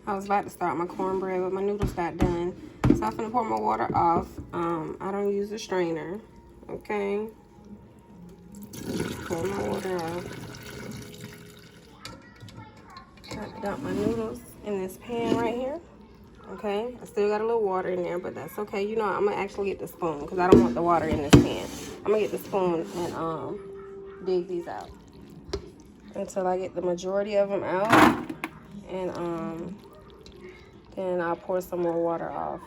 I was about to start my cornbread, but my noodles got done. So I'm gonna pour my water off. I don't use a strainer. Okay. Pour my water off. I dump my noodles in this pan right here. Okay. I still got a little water in there, but that's okay. You know, I'm gonna actually get the spoon because I don't want the water in this pan. I'm gonna get the spoon and dig these out until I get the majority of them out, and then I'll pour some more water off.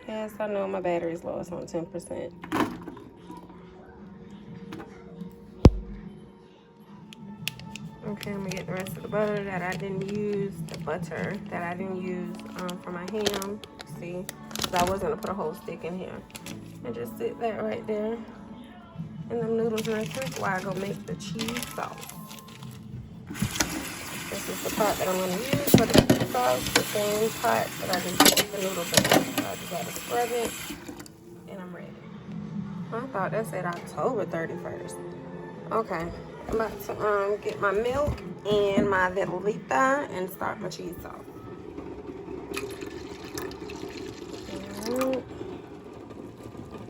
Yes, I know my battery's low. It's on 10%. Okay, I'm gonna get the rest of the butter that I didn't use, the butter that I didn't use for my ham. See, because I was gonna put a whole stick in here, and just sit that right there in them noodles real quick while I go make the cheese sauce. This is the pot that I'm gonna use for the cheese sauce, the same pot that I just put the noodles in. So I just gotta scrub it, and I'm ready. I thought that said October 31st. Okay. I'm about to get my milk and my Velveeta and start my cheese sauce.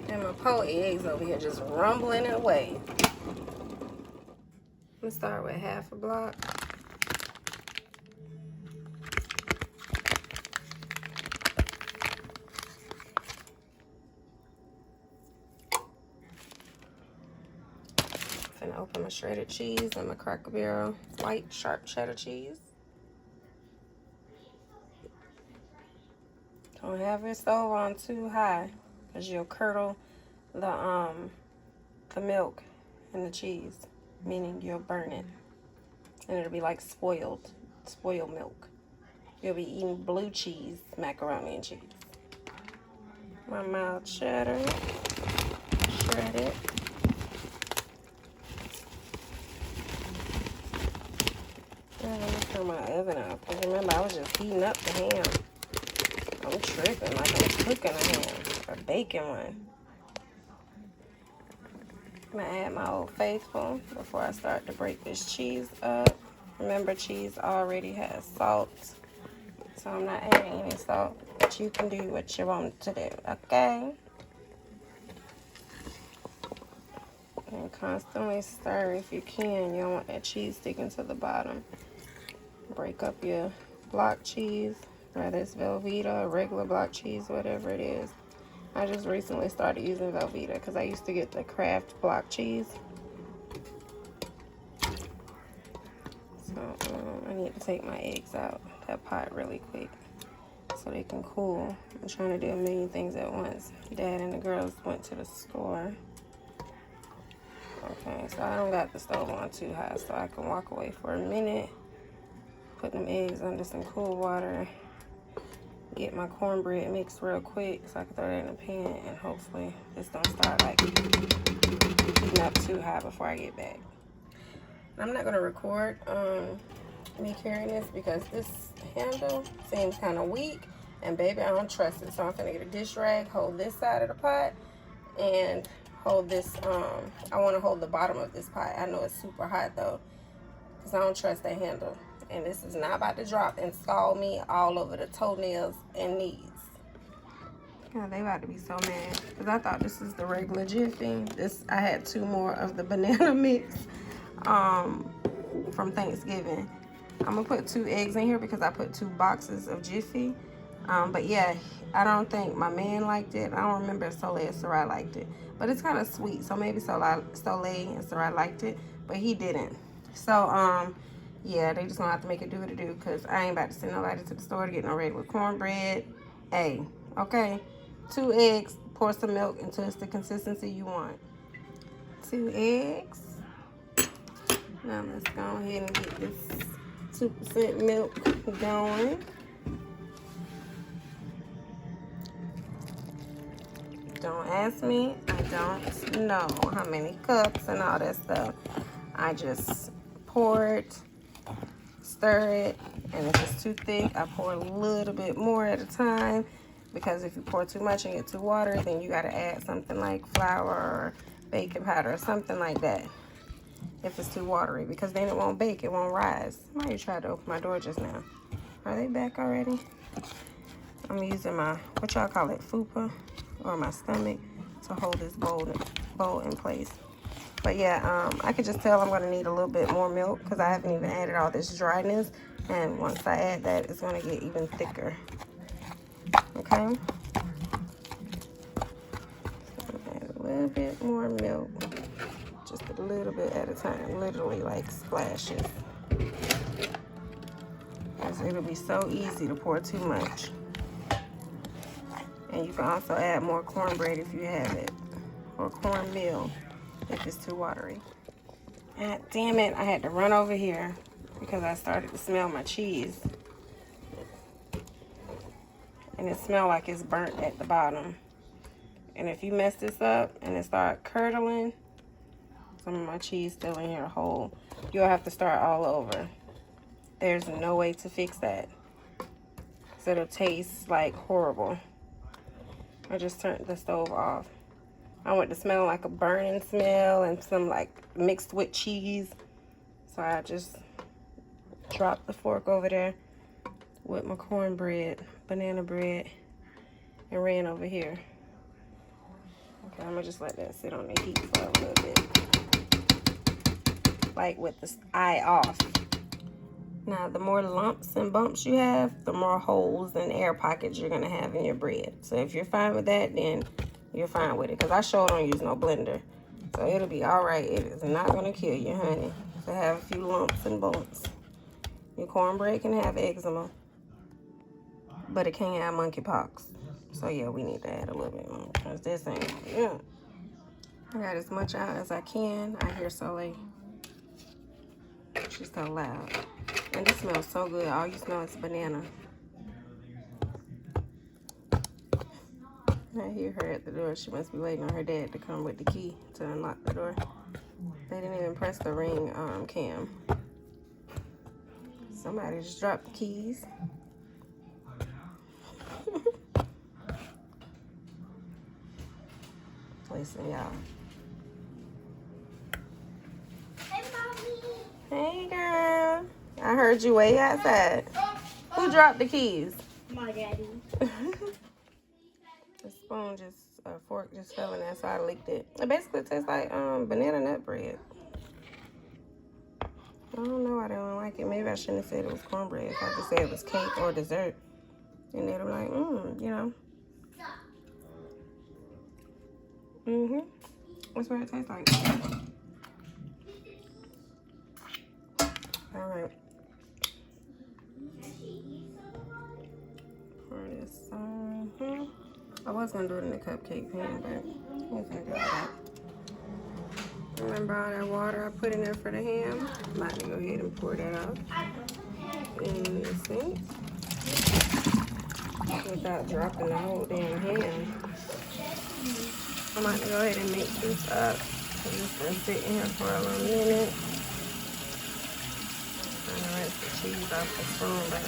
And my po eggs over here just rumbling away. I'm gonna start with half a block. I'm gonna open my shredded cheese and my Cracker Barrel white sharp cheddar cheese. Don't have your stove on too high, because you'll curdle the milk and the cheese, meaning you'll burn it, and it'll be like spoiled milk. You'll be eating blue cheese, macaroni and cheese. My mild cheddar, shredded. Let me turn my oven off, because remember I was just heating up the ham. I'm tripping like I'm cooking a ham or baking one. I'm gonna add my Old Faithful before I start to break this cheese up. Remember, cheese already has salt, so I'm not adding any salt, but you can do what you want to do, okay? And constantly stir if you can. You don't want that cheese sticking to the bottom. Break up your block cheese, whether it's Velveeta or regular block cheese, whatever it is. I just recently started using Velveeta because I used to get the Kraft block cheese. So I need to take my eggs out that pot really quick so they can cool. I'm trying to do a million things at once. Dad and the girls went to the store. Okay, so I don't got the stove on too high, so I can walk away for a minute. Put them eggs under some cool water. Get my cornbread mixed real quick so I can throw that in the pan, and hopefully this don't start like heating up too high before I get back. I'm not gonna record me carrying this because this handle seems kind of weak, and baby, I don't trust it. So I'm gonna get a dish rag, hold this side of the pot, and hold this. I want to hold the bottom of this pot. I know it's super hot though, because I don't trust that handle. And this is not about to drop and scald me all over the toenails and knees. Yeah, they about to be so mad, because I thought this is the regular Jiffy. I had 2 more of the banana mix from Thanksgiving. I'm gonna put 2 eggs in here because I put 2 boxes of Jiffy. But yeah, I don't think my man liked it. I don't remember if Soleil and Sarai liked it, but it's kind of sweet, so maybe Soleil and Sarai liked it, but he didn't. So yeah, they just gonna have to make it do what it do, because I ain't about to send nobody to the store to get no regular cornbread. Hey, okay, 2 eggs, pour some milk until it's the consistency you want. 2 eggs. Now let's go ahead and get this 2% milk going. Don't ask me, I don't know how many cups and all that stuff. I just pour it, stir it, and if it's too thick, I pour a little bit more at a time, because if you pour too much and get too watery, then you gotta add something like flour or baking powder or something like that if it's too watery, because then it won't bake, it won't rise. Somebody tried to open my door just now. Are they back already? I'm using my, what y'all call it, fupa, or my stomach to hold this bowl in place. But yeah, I could just tell I'm gonna need a little bit more milk because I haven't even added all this dryness. And once I add that, it's gonna get even thicker. Okay? So add a little bit more milk. Just a little bit at a time, literally like splashes. Because it'll be so easy to pour too much. And you can also add more cornbread if you have it, or cornmeal if it's too watery. God damn it, I had to run over here because I started to smell my cheese. And it smelled like it's burnt at the bottom. And if you mess this up and it start curdling, some of my cheese still in here whole, you'll have to start all over. There's no way to fix that. So it'll taste like horrible. I just turned the stove off. I want to smell like a burning smell and some like mixed with cheese. So I just dropped the fork over there with my cornbread, banana bread, and ran over here. Okay, I'm gonna just let that sit on the heat for a little bit. Like with the eye off. Now, the more lumps and bumps you have, the more holes and air pockets you're gonna have in your bread. So if you're fine with that, then you're fine with it. Because I sure don't use no blender. So it'll be all right. It is not gonna kill you, honey, to have a few lumps and bumps. Your cornbread can have eczema, but it can't have monkeypox. So yeah, we need to add a little bit more. Because this ain't, yeah. I got as much out as I can. I hear Soleil. She's so loud. And this smells so good. All you smell is banana. I hear her at the door. She must be waiting on her dad to come with the key to unlock the door. They didn't even press the ring cam. Somebody just dropped the keys. Listen, y'all. Hey, Mommy. Hey, girl. I heard you way outside. Who dropped the keys? My daddy. The spoon just, fork just fell in there, so I licked it. It basically tastes like banana nut bread. I don't know, I don't like it. Maybe I shouldn't have said it was cornbread. If I just said it was cake or dessert. And they'd be like, you know. That's what it tastes like. All right. Pour this on here. I was gonna do it in the cupcake pan, but I wasn't gonna do that. Remember all that water I put in there for the ham? I'm about to go ahead and pour that out in the sink without dropping the whole damn ham. I'm about to go ahead and mix this up. I'm just gonna sit in here for a little minute. I'm gonna rinse the cheese off the spoon, but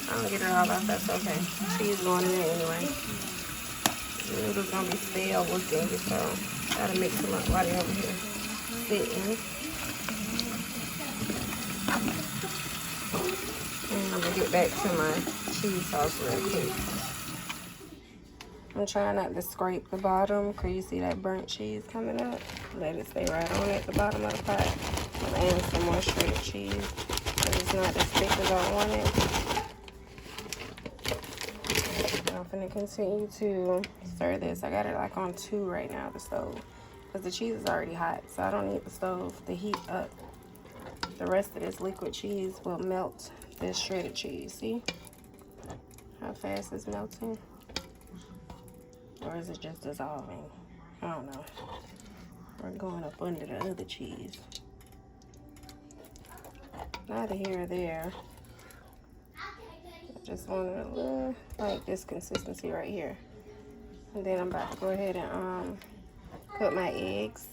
I don't get it all off. That's okay. Cheese going in there anyway. The noodles gonna be stale looking, so gotta mix them up while they're over here sitting. And I'm gonna get back to my cheese sauce real quick. I'm trying not to scrape the bottom because you see that burnt cheese coming up. Let it stay right on at the bottom of the pot. I'm adding some more shredded cheese because it's not as thick as I want it. I'm gonna continue to stir this. I got it like on 2 right now, the stove, because the cheese is already hot, so I don't need the stove to heat up. The rest of this liquid cheese will melt this shredded cheese. See how fast it's melting? Or is it just dissolving? I don't know. We're going up under the other cheese. Neither here or there. I just want it a little like this consistency right here. And then I'm about to go ahead and put my eggs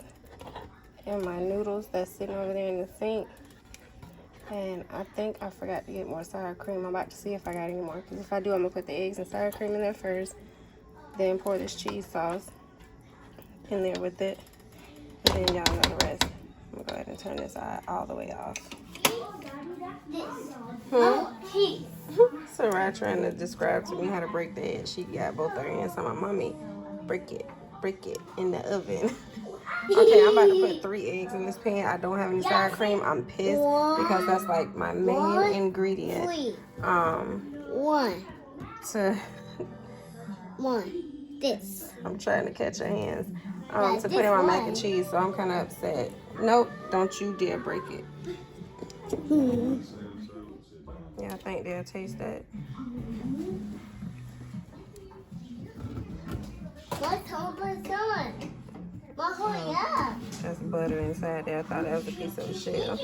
and my noodles that's sitting over there in the sink. And I think I forgot to get more sour cream. I'm about to see if I got any more. Because if I do, I'm going to put the eggs and sour cream in there first. Then pour this cheese sauce in there with it. And then y'all know the rest. I'm going to go ahead and turn this all the way off. Cheese. Sarah trying to describe to me how to break the egg. She got both her hands on my mommy. Break it in the oven. Okay, I'm about to put 3 eggs in this pan. I don't have any sour cream. I'm pissed because that's like my main ingredient. This. I'm trying to catch her hands. To put in my mac and cheese, so I'm kind of upset. Nope, don't you dare break it. Yeah, I think they'll taste that. What's on? That's butter inside there. I thought that was a piece of a shell.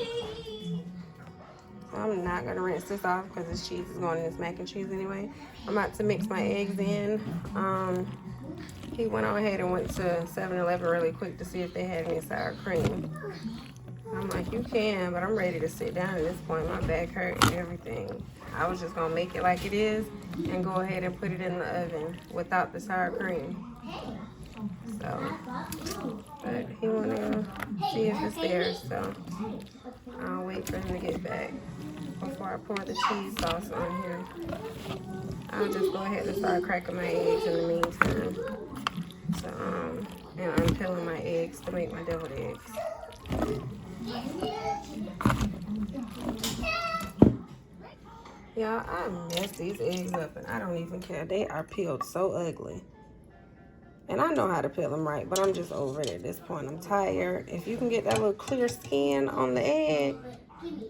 I'm not gonna rinse this off because this cheese is going in this mac and cheese anyway. I'm about to mix my eggs in. He went on ahead and went to 7-Eleven really quick to see if they had any sour cream. I'm like, you can, but I'm ready to sit down at this point. My back hurt and everything. I was just gonna make it like it is and go ahead and put it in the oven without the sour cream. So, but he wanna see if it's there, so I'll wait for him to get back before I pour the cheese sauce on here. I'll just go ahead and start cracking my eggs in the meantime. So, and I'm peeling my eggs to make my deviled eggs. Y'all, I messed these eggs up and I don't even care. They are peeled so ugly. And I know how to peel them right, but I'm just over it at this point. I'm tired. If you can get that little clear skin on the egg,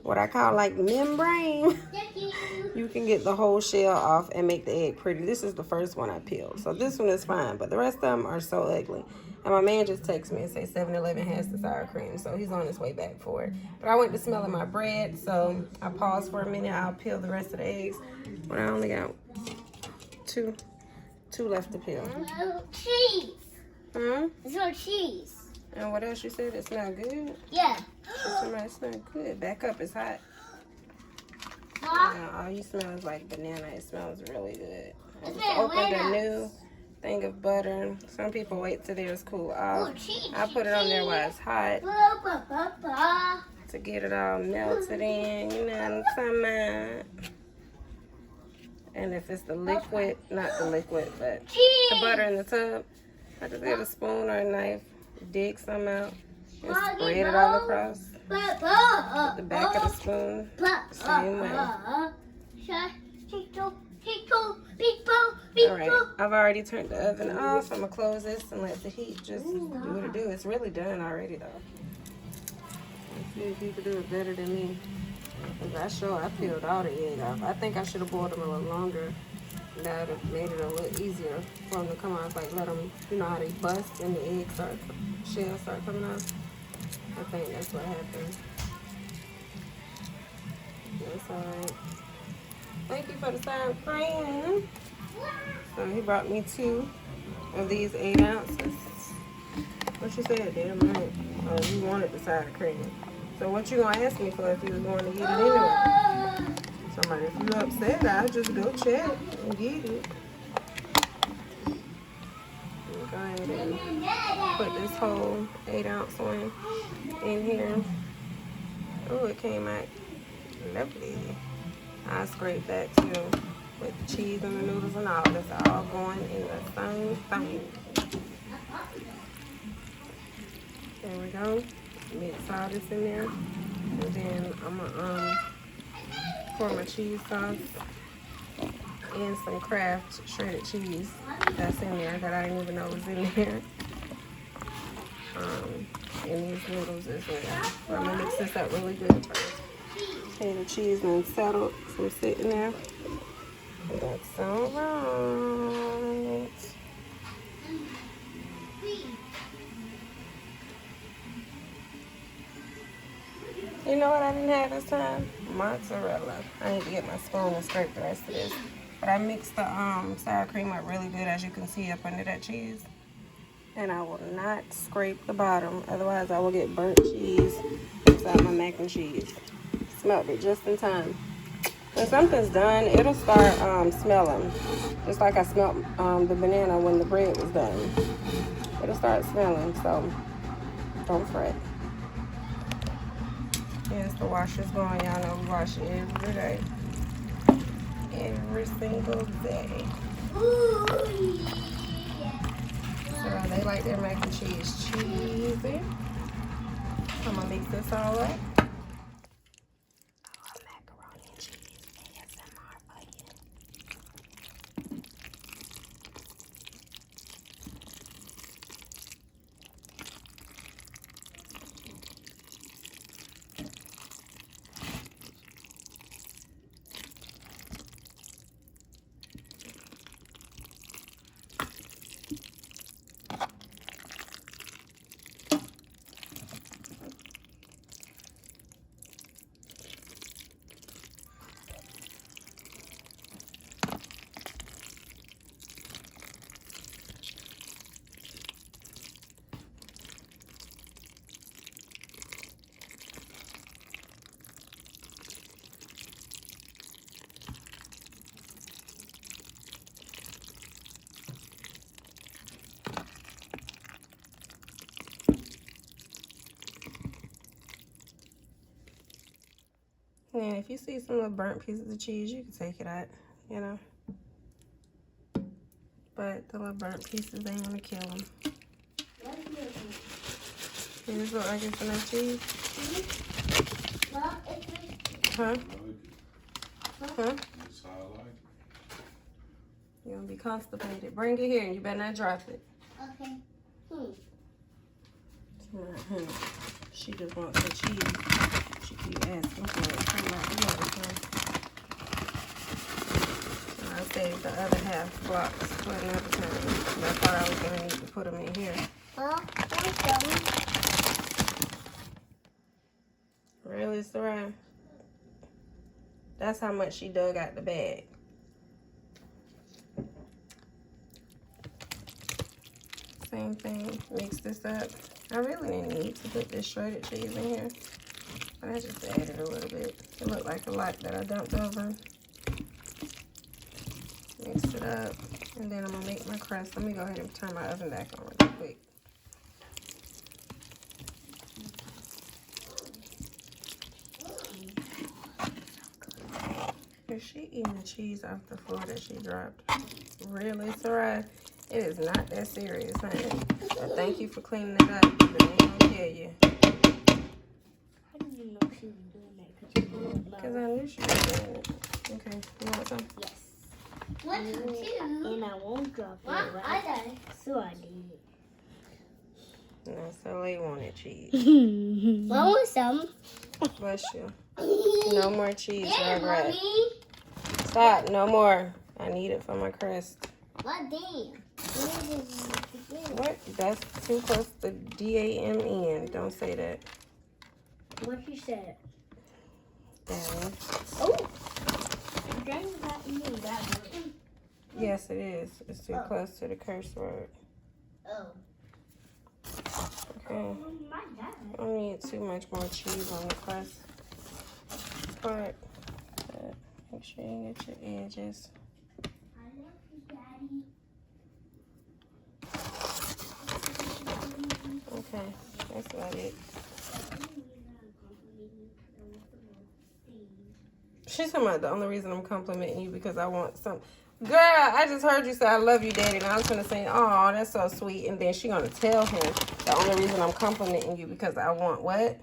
what I call like membrane, you can get the whole shell off and make the egg pretty. This is the first one I peeled. So this one is fine, but the rest of them are so ugly. And my man just texted me and say 7-Eleven has the sour cream, so he's on his way back for it. But I went to smelling my bread, so I paused for a minute. I'll peel the rest of the eggs. But I only got two left to peel. No cheese. There's no cheese. And what else you said? It smelled good? Yeah. Somebody smelled good. Back up, it's hot. All you smell is like banana. It smells really good. I just opened a new thing of butter. Some people wait till theirs cool off. I put it on there while it's hot to get it all melted in. You know what I'm talking about? And if it's the liquid, not the liquid, but the butter in the tub, I just get a spoon or a knife, dig some out, and spread it all across the back of the spoon, same way. Alright, I've already turned the oven off. I'm going to close this and let the heat just do what it do. It's really done already though. Let's see if you can do it better than me. Because I peeled all the egg off. I think I should have boiled them a little longer. That would have made it a little easier for them to come out. Like let them, you know how they bust and the egg shell start coming out. I think that's what happened. That's alright. Thank you for the sour cream. So he brought me 2 of these 8 ounces. What you said, damn right. Oh, you wanted the sour cream. So what you gonna ask me for if you was going to get it anyway? Somebody, if you upset, I'll just go check and get it. Go ahead and put this whole 8-ounce one in here. Oh, it came out lovely. I scrape that too with the cheese and the noodles and all. That's all going in the same thing. There we go. Mix all this in there. And then I'm gonna pour my cheese sauce and some Kraft shredded cheese that's in there that I didn't even know was in there. And these noodles as well. So I'm gonna mix this up really good first. Okay, the cheese been settled from sitting there. That's all right. You know what I didn't have this time? Mozzarella. I need to get my spoon and scrape the rest of this. But I mixed the sour cream up really good, as you can see up under that cheese. And I will not scrape the bottom, otherwise I will get burnt cheese inside my mac and cheese. Smelled it just in time. When something's done, it'll start smelling. Just like I smelled the banana when the bread was done. It'll start smelling, so don't fret. Yes, the washer's going. Y'all know we wash it every day. Every single day. Ooh, So they like their mac and cheese cheesy. I'm gonna mix this all up. Oh, macaroni and cheese ASMR for you. And if you see some little burnt pieces of cheese, you can take it out, you know. But the little burnt pieces ain't gonna kill them. Does this look like it's enough cheese? Huh? Huh? You're gonna be constipated. Bring it here and you better not drop it. Okay. She just wants the cheese. She keep asking for it. Come out the other one. I'll save the other half blocks for another time. I thought I was gonna need to put them in here. Really, Sarai? That's how much she dug out the bag. Same thing. Mix this up. I really didn't need to put this shredded cheese in here. But I just added a little bit. It looked like a lot that I dumped over. Mix it up. And then I'm going to make my crust. Let me go ahead and turn my oven back on real quick. Is she eating the cheese off the floor that she dropped? Really, Sarai? It is not that serious, honey. But thank you for cleaning it up. But it ain't gonna kill you. How did you know she was doing that? Because I knew she was doing it. Okay, you want some? Yes. 1, 2. And I won't drop it. Right? I did. So I did. No, so they wanted cheese. I want some. Bless you. No more cheese, Rugrat. Stop, no more. I need it for my crust. What damn? What? That's too close to D-A-M-N. Don't say that. What you said? Dang. Oh. Dang, that mean that word. Yes, it is. It's too close to the curse word. Oh. Okay. Oh my God. I don't need too much more cheese on the crust part. But make sure you get your edges. I love you, Daddy. Okay, that's about it. She's talking about the only reason I'm complimenting you because I want some. Girl, I just heard you say I love you, Daddy, and I was gonna say, oh, that's so sweet, and then she gonna tell him the only reason I'm complimenting you because I want what?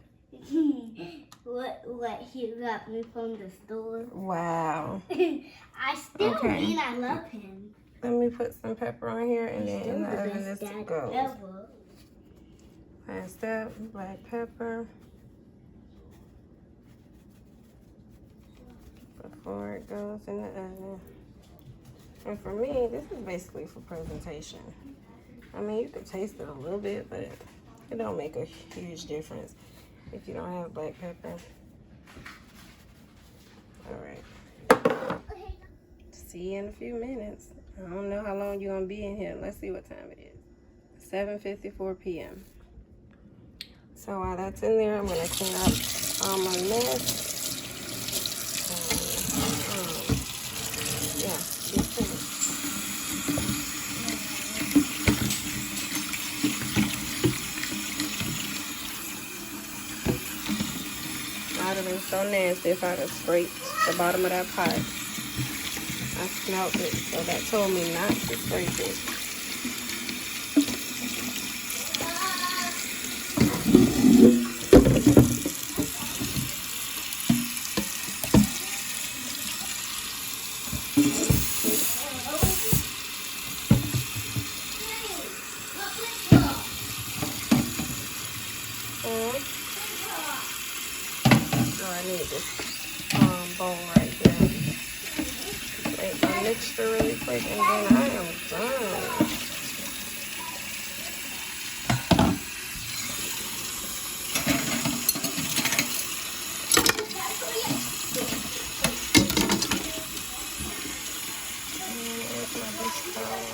What he got me from the store. Wow. I still mean I love him. Let me put some pepper on here, and then in the oven this goes. Last step, black pepper. Before it goes in the oven. And for me, this is basically for presentation. I mean, you could taste it a little bit, but it don't make a huge difference if you don't have black pepper. All right. See you in a few minutes. I don't know how long you're gonna be in here. Let's see what time it is. 7:54 p.m. So while that's in there, I'm gonna clean up all my mess. Yeah, she's finished. I have been so nasty if I'd have scraped the bottom of that pot. I smelled it, so that told me not to scrape it. I need this bowl right there. Make my mixture really quick, and then I am done. Where's my dish towel?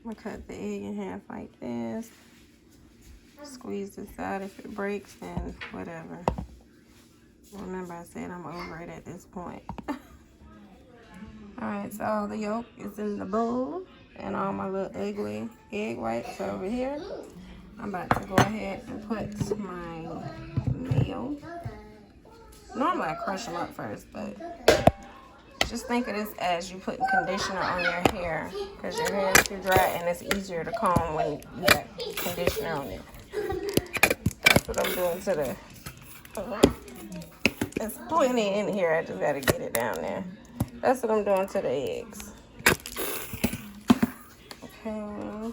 I'm gonna cut the egg in half like this. Squeeze this out. If it breaks, then whatever. Remember, I said I'm over it at this point. Alright, so all the yolk is in the bowl, and all my little ugly egg whites are over here. I'm about to go ahead and put my mayo. Normally I crush them up first, but just think of this as you putting conditioner on your hair, because your hair is too dry and it's easier to comb when you got conditioner on it. That's what I'm doing to the... There's plenty in here, I just gotta get it down there. That's what I'm doing to the eggs. Okay.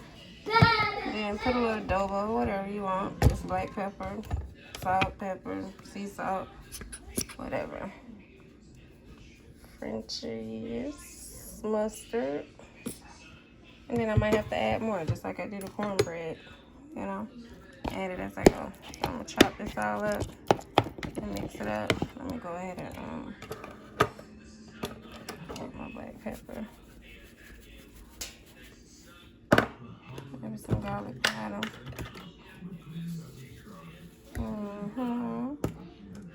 Then put a little adobo, whatever you want. Just black pepper, salt, pepper, sea salt, whatever. Frenchies, mustard. And then I might have to add more, just like I do the cornbread. You know, add it as I go. So I'm gonna chop this all up and mix it up. Let me go ahead and add my black pepper. Maybe some garlic powder.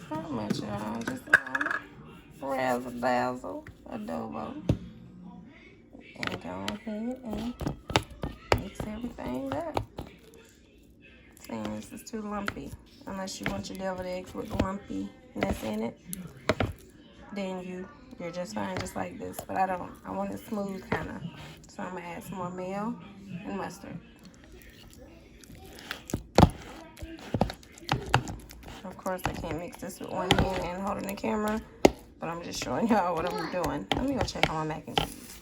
Not much, y'all. Just a razzle dazzle adobo. And go ahead and mix everything up. Saying this is too lumpy. Unless you want your deviled eggs with the lumpiness in it, then you're just fine just like this. But I don't. I want it smooth kind of. So I'm gonna add some more mayo and mustard. Of course, I can't mix this with one hand and holding the camera, but I'm just showing y'all what I'm doing. Let me go check on my mac and cheese.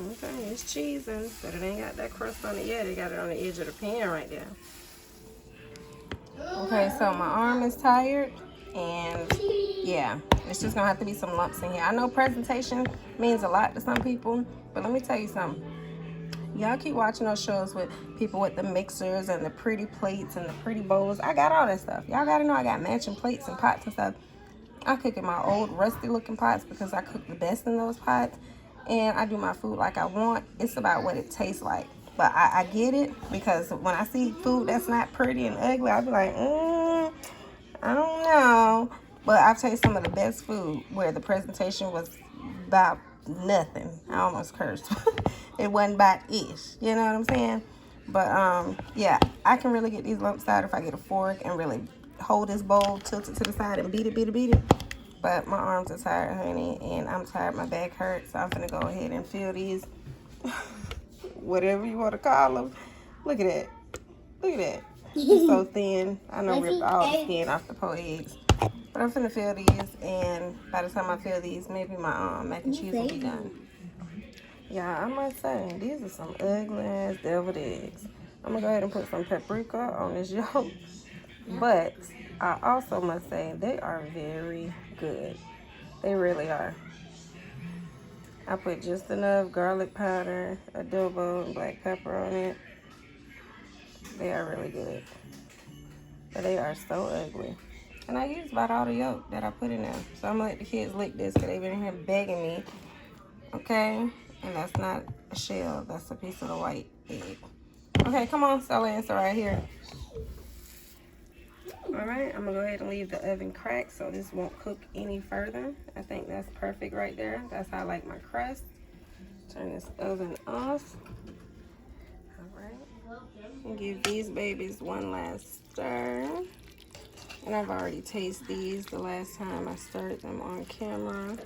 Okay, it's cheesing, but it ain't got that crust on it yet. It got it on the edge of the pan right there. Okay, so my arm is tired, and yeah, it's just gonna have to be some lumps in here. I know presentation means a lot to some people, but let me tell you something. Y'all keep watching those shows with people with the mixers and the pretty plates and the pretty bowls. I got all that stuff. Y'all gotta know I got matching plates and pots and stuff. I cook in my old rusty looking pots because I cook the best in those pots. And I do my food like I want. It's about what it tastes like. But I get it, because when I see food that's not pretty and ugly, I'll be like, I don't know. But I've tasted some of the best food where the presentation was about nothing. I almost cursed. It wasn't about ish. You know what I'm saying? But yeah, I can really get these lumps out if I get a fork and really hold this bowl, tilt it to the side and beat it. But my arms are tired, honey, and I'm tired. My back hurts, so I'm gonna go ahead and fill these, whatever you want to call them. Look at that. Look at that. It's so thin. I know ripped all the skin off the poor eggs. But I'm finna fill these, and by the time I fill these, maybe my mac and cheese will be done. Yeah, I must say, these are some ugly ass deviled eggs. I'm gonna go ahead and put some paprika on this yolk. But I also must say they are very good. They really are. I put just enough garlic powder, adobo, and black pepper on it. They are really good. But they are so ugly. And I used about all the yolk that I put in there. So I'm gonna let the kids lick this because they've been in here begging me. Okay? And that's not a shell. That's a piece of the white egg. Okay, come on, Stella, it's right here. Alright, I'm gonna go ahead and leave the oven cracked so this won't cook any further. I think that's perfect right there. That's how I like my crust. Turn this oven off. Alright. And give these babies one last stir. And I've already tasted these the last time I stirred them on camera.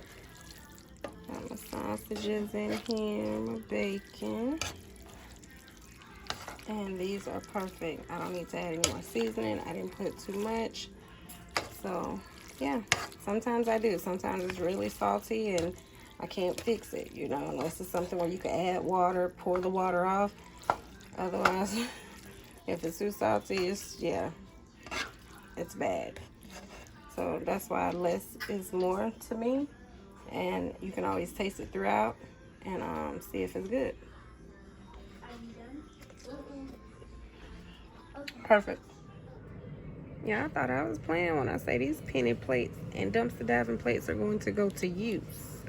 Got my sausages in here, my bacon. And these are perfect. I don't need to add any more seasoning. I didn't put too much. So, yeah. Sometimes I do. Sometimes it's really salty and I can't fix it, you know, unless it's something where you can add water, pour the water off. Otherwise, if it's too salty, it's bad. So that's why less is more to me. And you can always taste it throughout and see if it's good. Perfect. Yeah, I thought I was playing when I say these penny plates and dumpster diving plates are going to go to use.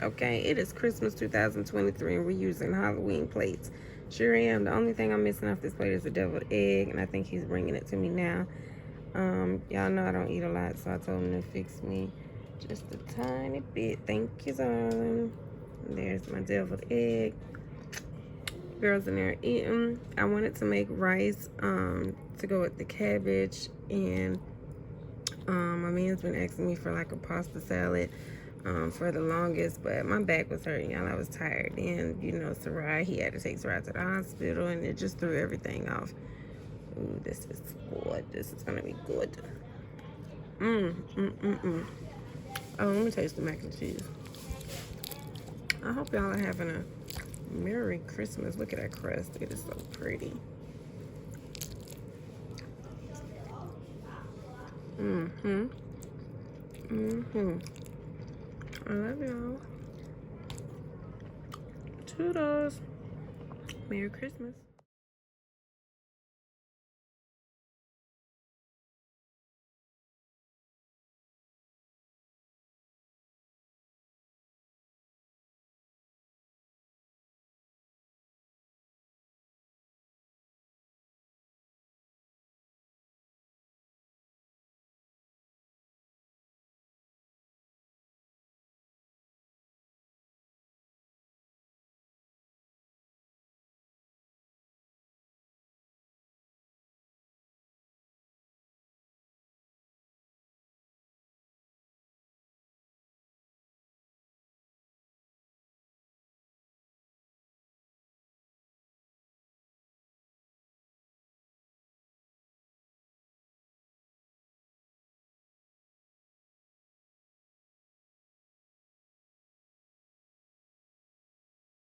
Okay, it is Christmas 2023 and we're using Halloween plates. Sure am. The only thing I'm missing off this plate is a deviled egg, and I think he's bringing it to me now. Y'all know I don't eat a lot, so I told him to fix me just a tiny bit. Thank you, darling. There's my deviled egg. Girls in there eating. I wanted to make rice to go with the cabbage, and my man's been asking me for like a pasta salad for the longest, but my back was hurting, y'all. I was tired, and you know, Sarai, he had to take Sarai to the hospital, and it just threw everything off. Ooh, this is good. This is gonna be good. Oh, let me taste the mac and cheese. I hope y'all are having a Merry Christmas. Look at that crust. It is so pretty. I love y'all. Toodles. Merry Christmas.